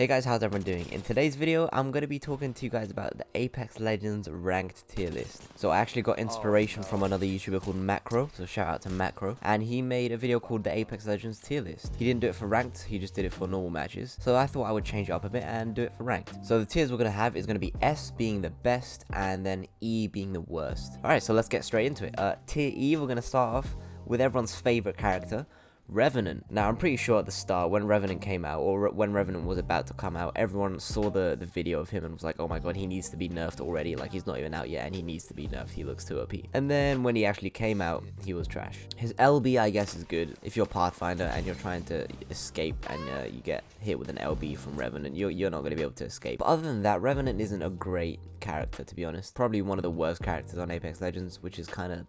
Hey guys, how's everyone doing? In today's video, I'm going to be talking to you guys about the Apex Legends ranked tier list. So I actually got inspiration from another YouTuber called Macro, so shout out to Macro, and he made a video called the Apex Legends tier list. He didn't do it for ranked, he just did it for normal matches. So I thought I would change it up a bit and do it for ranked. So the tiers we're going to have is going to be S being the best and then E being the worst. Alright, so let's get straight into it. Tier E, we're going to start off with everyone's favorite character, Revenant. Now, I'm pretty sure at the start, when Revenant came out, or when Revenant was about to come out, everyone saw the video of him and was like, oh my god, he needs to be nerfed already. Like, he's not even out yet, and he needs to be nerfed. He looks too OP. And then, when he actually came out, he was trash. His LB, I guess, is good. If you're Pathfinder and you're trying to escape and you get hit with an LB from Revenant, you're not going to be able to escape. But other than that, Revenant isn't a great character, to be honest. Probably one of the worst characters on Apex Legends, which is kind of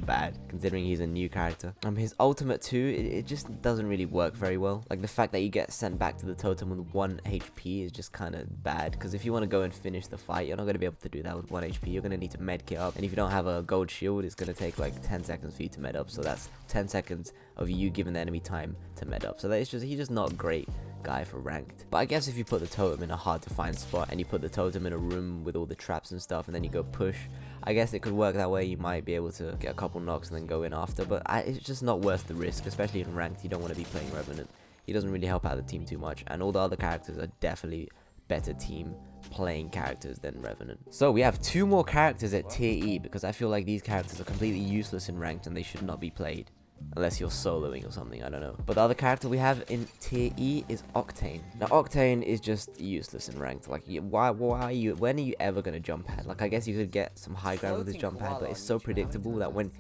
bad considering he's a new character. His ultimate too, it just doesn't really work very well. Like, the fact that you get sent back to the totem with 1 HP is just kind of bad, because if you want to go and finish the fight, you're not going to be able to do that with 1 HP. You're going to need to med kit up, and if you don't have a gold shield, it's going to take like 10 seconds for you to med up. So that's 10 seconds of you giving the enemy time to med up. So he's just not a great guy for ranked. But I guess if you put the totem in a hard to find spot and you put the totem in a room with all the traps and stuff, and then you go push, I guess it could work that way. You might be able to get a couple knocks and then go in after, but it's just not worth the risk, especially in ranked. You don't want to be playing Revenant. He doesn't really help out the team too much, and all the other characters are definitely better team playing characters than Revenant. So we have 2 more characters at tier E, because I feel like these characters are completely useless in ranked and they should not be played. Unless you're soloing or something, I don't know. But the other character we have in tier E is Octane. Now, Octane is just useless in ranked. Like, when are you ever gonna jump pad? Like, I guess you could get some high ground with his jump pad, but it's so predictable that when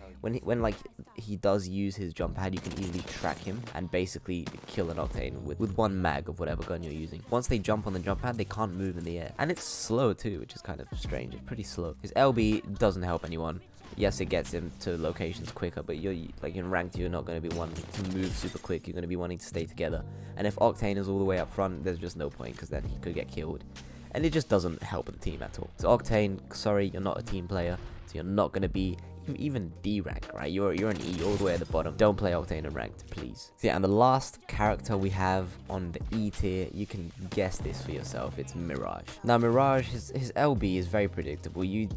like he does use his jump pad, you can easily track him and basically kill an Octane with 1 mag of whatever gun you're using. Once they jump on the jump pad, they can't move in the air, and it's slow too, which is kind of strange. It's pretty slow. His LB doesn't help anyone. Yes, it gets him to locations quicker, but you're like in ranked, you're not going to be wanting to move super quick. You're going to be wanting to stay together. And if Octane is all the way up front, there's just no point, because then he could get killed. And it just doesn't help the team at all. So Octane, sorry, you're not a team player. So you're not going to be even D rank, right? You're an E all the way at the bottom. Don't play Octane in ranked, please. So yeah, and the last character we have on the E tier, you can guess this for yourself. It's Mirage. Now, Mirage, his LB is very predictable. You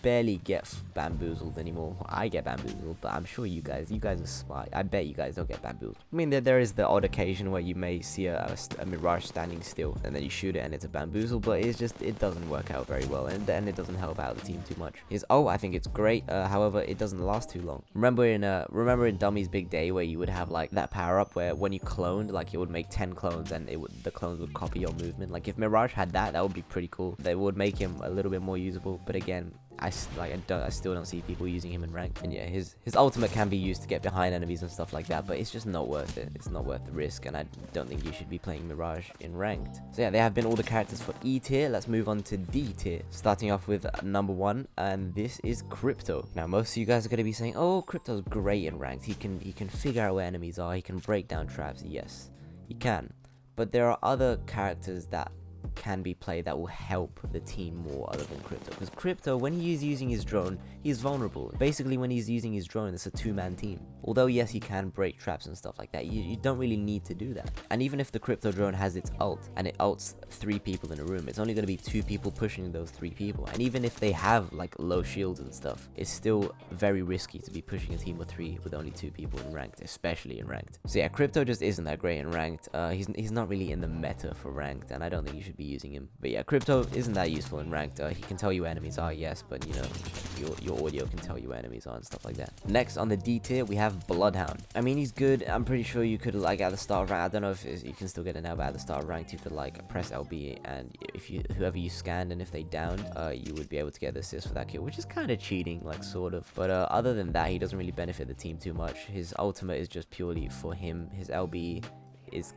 barely get bamboozled anymore. I get bamboozled, but I'm sure you guys are smart. I bet you guys don't get bamboozled. I mean, there is the odd occasion where you may see a Mirage standing still, and then you shoot it and it's a bamboozle, but it doesn't work out very well, and then it doesn't help out the team too much. His ult, I think it's great. However, it doesn't last too long. Remember in Dummy's Big Day, where you would have like that power up where when you cloned, like, it would make 10 clones and the clones would copy your movement. Like, if Mirage had that would be pretty cool. That would make him a little bit more usable, but again, I still don't see people using him in ranked. And yeah, his ultimate can be used to get behind enemies and stuff like that, but it's just not worth it. It's not worth the risk, and I don't think you should be playing Mirage in ranked. So yeah, they have been all the characters for E tier. Let's move on to D tier, starting off with number 1, and this is Crypto. Now, most of you guys are going to be saying, oh, Crypto's great in ranked. He can figure out where enemies are. He can break down traps. Yes, he can. But there are other characters that can be played that will help the team more other than Crypto, because Crypto, when he is using his drone, he's vulnerable. Basically, when he's using his drone, it's a 2-man team. Although yes, he can break traps and stuff like that, you don't really need to do that. And even if the Crypto drone has its ult and it ults 3 people in a room, it's only going to be 2 people pushing those 3 people. And even if they have like low shields and stuff, it's still very risky to be pushing a team of 3 with only 2 people in ranked, especially in ranked. So yeah, Crypto just isn't that great in ranked. He's not really in the meta for ranked, and I don't think you should be using him. But yeah, Crypto isn't that useful in ranked. He can tell you where enemies are, yes, but you know, your audio can tell you where enemies are and stuff like that. Next on the D tier, we have Bloodhound. I mean, he's good. I'm pretty sure you could, like, at the start of ranked, I don't know if you can still get it now, but at the start of ranked, you could like press LB, and if whoever you scanned, and if they downed, you would be able to get the assist for that kill, which is kind of cheating, like, sort of. But other than that, he doesn't really benefit the team too much. His ultimate is just purely for him. His LB is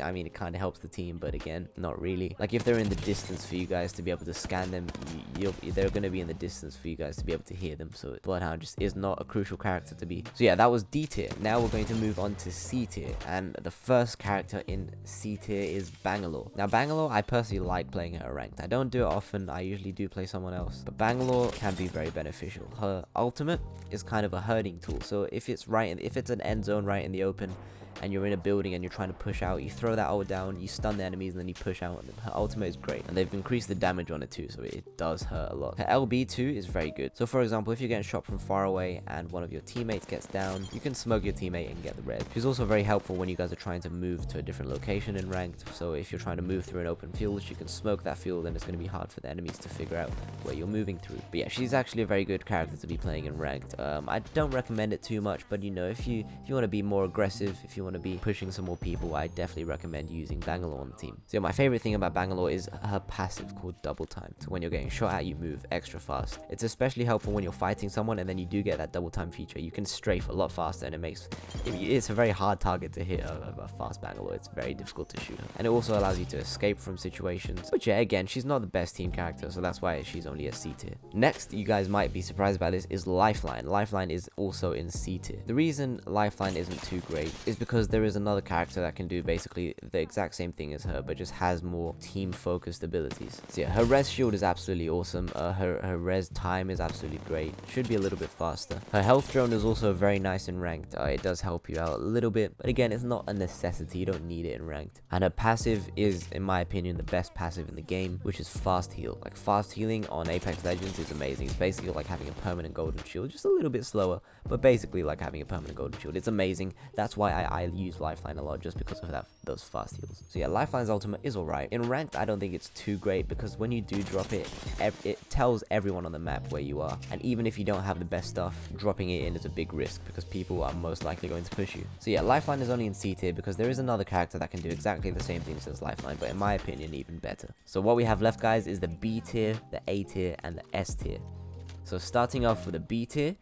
I mean, it kind of helps the team, but again, not really. Like, if they're in the distance for you guys to be able to scan them, they're going to be in the distance for you guys to be able to hear them. So Bloodhound just is not a crucial character to be. So yeah, that was D tier. Now we're going to move on to C tier, and the first character in C tier is Bangalore. Now, Bangalore, I personally like playing her ranked. I don't do it often. I usually do play someone else, but Bangalore can be very beneficial. Her ultimate is kind of a herding tool. So if it's an end zone right in the open, and you're in a building and you're trying to push out, you throw that ult down, you stun the enemies, and then you push out, and her ultimate is great. And they've increased the damage on it too, so it does hurt a lot. Her LB too is very good. So for example, if you're getting shot from far away and one of your teammates gets down, you can smoke your teammate and get the red. She's also very helpful when you guys are trying to move to a different location in ranked. So if you're trying to move through an open field, you can smoke that field, and it's going to be hard for the enemies to figure out where you're moving through. But yeah, she's actually a very good character to be playing in ranked. I don't recommend it too much, but you know, if you want to be more aggressive, if you want to be pushing some more people, I definitely recommend using Bangalore on the team. So yeah, my favorite thing about Bangalore is her passive called double time. So when you're getting shot at, you move extra fast. It's especially helpful when you're fighting someone and then you do get that double time feature. You can strafe a lot faster, and it's a very hard target to hit a fast Bangalore. It's very difficult to shoot her, and it also allows you to escape from situations. But yeah, again, she's not the best team character, so that's why she's only a C tier. Next, you guys might be surprised by this, is Lifeline. Lifeline is also in C tier. The reason Lifeline isn't too great is because there is another character that can do basically the exact same thing as her, but just has more team focused abilities. So yeah, her res shield is absolutely awesome. Her res time is absolutely great. Should be a little bit faster. Her health drone is also very nice in ranked. It does help you out a little bit, but again, it's not a necessity. You don't need it in ranked. And her passive is, in my opinion, the best passive in the game, which is fast heal. Like, fast healing on Apex Legends is amazing. It's basically like having a permanent golden shield, just a little bit slower, but basically like having a permanent golden shield. It's amazing. That's why I use Lifeline a lot, just because of those fast heals. So yeah, Lifeline's ultimate is alright. In ranked, I don't think it's too great, because when you do drop it, it tells everyone on the map where you are, and even if you don't have the best stuff, dropping it in is a big risk, because people are most likely going to push you. So yeah, Lifeline is only in C tier because there is another character that can do exactly the same things as Lifeline, but in my opinion, even better. So what we have left, guys, is the B tier, the A tier, and the S tier. So starting off with the B tier,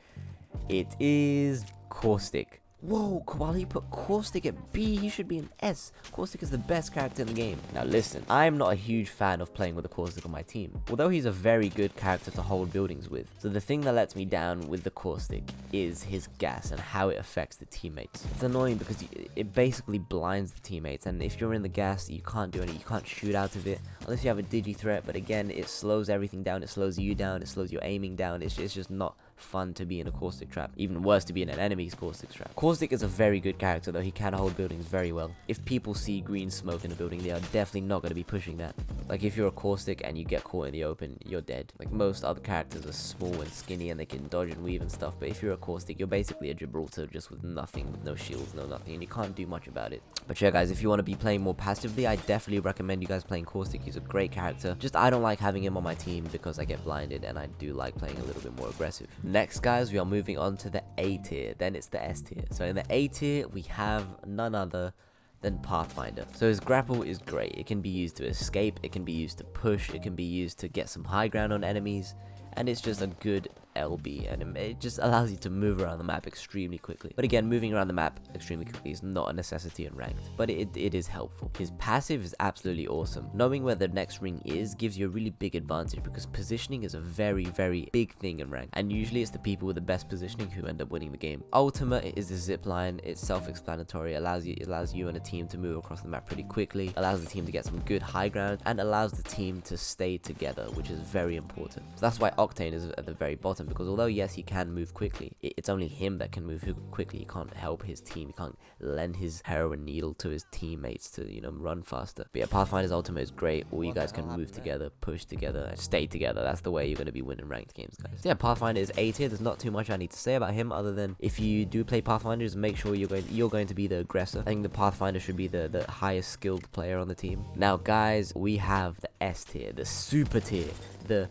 it is Caustic. Whoa, while he put Caustic at B, he should be an S. Caustic is the best character in the game. Now listen, I'm not a huge fan of playing with a Caustic on my team, although he's a very good character to hold buildings with. So the thing that lets me down with the Caustic is his gas and how it affects the teammates. It's annoying because it basically blinds the teammates, and if you're in the gas, you can't do anything. You can't shoot out of it unless you have a digi threat, but again, it slows everything down. It slows you down, it slows your aiming down. It's just not fun to be in a Caustic trap. Even worse, to be in an enemy's Caustic trap. Caustic is a very good character, though. He can hold buildings very well. If people see green smoke in a building, they are definitely not going to be pushing that. Like, if you're a Caustic and you get caught in the open, you're dead. Like, most other characters are small and skinny and they can dodge and weave and stuff, but if you're a Caustic, you're basically a Gibraltar, just with nothing, with no shields, no nothing, and you can't do much about it. But yeah, guys, if you want to be playing more passively, I definitely recommend you guys playing Caustic. He's a great character. Just, I don't like having him on my team because I get blinded, and I do like playing a little bit more aggressive. Next, guys, we are moving on to the A tier, then it's the S tier. So in the A tier, we have none other than Pathfinder. So his grapple is great. It can be used to escape, it can be used to push, it can be used to get some high ground on enemies, and it's just a good LB, and it just allows you to move around the map extremely quickly. But again, moving around the map extremely quickly is not a necessity in ranked, but it is helpful. His passive is absolutely awesome. Knowing where the next ring is gives you a really big advantage, because positioning is a very, very big thing in ranked, and usually it's the people with the best positioning who end up winning the game. Ultimate is the zip line. It's self-explanatory. It allows you and a team to move across the map pretty quickly, allows the team to get some good high ground, and allows the team to stay together, which is very important. So that's why Octane is at the very bottom, because although yes, he can move quickly, it's only him that can move quickly. He can't help his team. He can't lend his heroin needle to his teammates to, you know, run faster. But yeah, Pathfinder's ultimate is great. All you guys can move together, push together, and stay together. That's the way you're going to be winning ranked games, guys. So yeah, Pathfinder is A tier. There's not too much I need to say about him, other than if you do play Pathfinders, make sure you're going to be the aggressor. I think the Pathfinder should be the highest skilled player on the team. Now, guys, we have the S tier, the super tier, the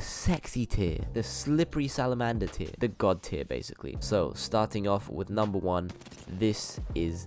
sexy tier, the slippery salamander tier, the god tier, basically. So starting off with number 1, this is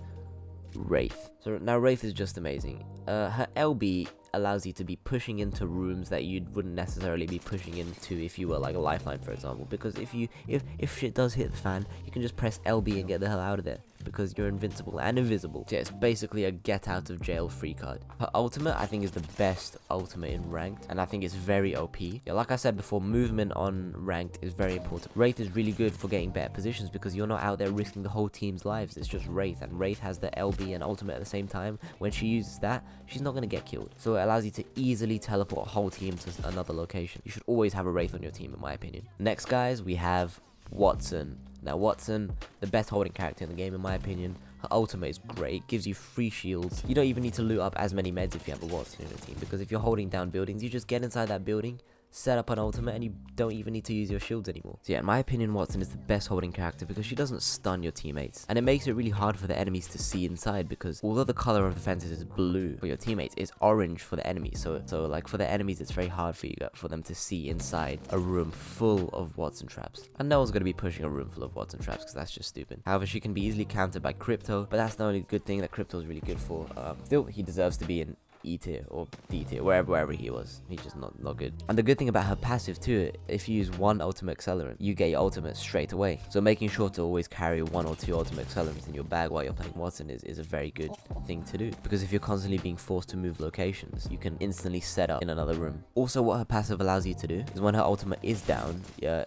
Wraith. So now Wraith is just amazing. Her LB allows you to be pushing into rooms that you wouldn't necessarily be pushing into if you were like a Lifeline, for example, because if shit does hit the fan, you can just press LB and get the hell out of there, because you're invincible and invisible. So yeah, it's basically a get out of jail free card. Her ultimate, I think, is the best ultimate in ranked, and I think it's very OP. Yeah, like I said before, movement on ranked is very important. Wraith is really good for getting better positions, because you're not out there risking the whole team's lives. It's just Wraith, and Wraith has the LB and ultimate at the same time. When she uses that, she's not going to get killed. So it allows you to easily teleport a whole team to another location. You should always have a Wraith on your team, in my opinion. Next, guys, we have Watson. Now Watson, the best holding character in the game in my opinion. Her ultimate is great, gives you free shields. You don't even need to loot up as many meds if you have a Watson in your team, because if you're holding down buildings, you just get inside that building, set up an ultimate, and you don't even need to use your shields anymore. So yeah, in my opinion, Watson is the best holding character because she doesn't stun your teammates, and it makes it really hard for the enemies to see inside, because although the color of the fences is blue for your teammates, it's orange for the enemies. So like for the enemies, it's very hard for them to see inside a room full of Watson traps. And no one's going to be pushing a room full of Watson traps because that's just stupid. However, she can be easily countered by Crypto, but that's the only good thing that Crypto is really good for. Still, he deserves to be in E tier or D tier, wherever he was. He's just not good. And the good thing about her passive too, if you use one ultimate accelerant, you get your ultimate straight away. So making sure to always carry 1 or 2 ultimate accelerants in your bag while you're playing Watson is a very good thing to do, because if you're constantly being forced to move locations, you can instantly set up in another room. Also, what her passive allows you to do is when her ultimate is down,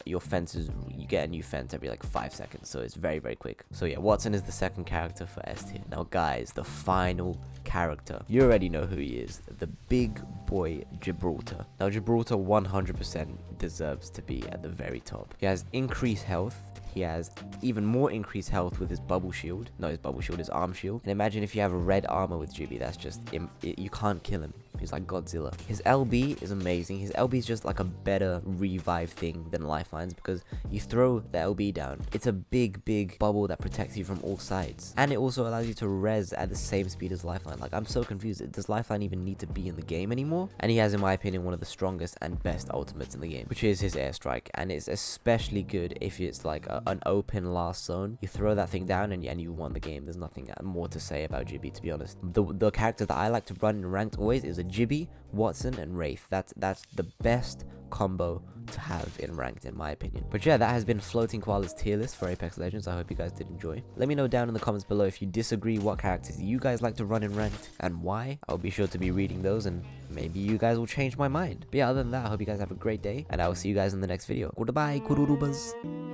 your fences, you get a new fence every like 5 seconds, so it's very quick. So yeah, Watson is the second character for S tier. Now guys, the final character, you already know who he is, the big boy Gibraltar. Now Gibraltar 100% deserves to be at the very top. He has increased health. He has even more increased health with his bubble shield. No, his bubble shield, his arm shield. And imagine if you have a red armor with Gibby, that's just, you can't kill him. He's like Godzilla. His LB is amazing. His LB is just like a better revive thing than lifelines, because you throw the LB down, it's a big bubble that protects you from all sides, and it also allows you to res at the same speed as lifeline. Like, I'm so confused. Does lifeline even need to be in the game anymore? And he has, in my opinion, one of the strongest and best ultimates in the game, which is his airstrike, and it's especially good if it's like an open last zone. You throw that thing down and you won the game. There's nothing more to say about Gibby, to be honest. The character that I like to run in ranked always is a Gibby, Watson, and Wraith. That's the best combo to have in ranked, in my opinion. But yeah, that has been Floating Koala's tier list for Apex Legends. I hope you guys did enjoy. Let me know down in the comments below if you disagree, what characters you guys like to run in ranked and why. I'll be sure to be reading those, and maybe you guys will change my mind. But yeah, other than that, I hope you guys have a great day, and I will see you guys in the next video. Goodbye, kururubas.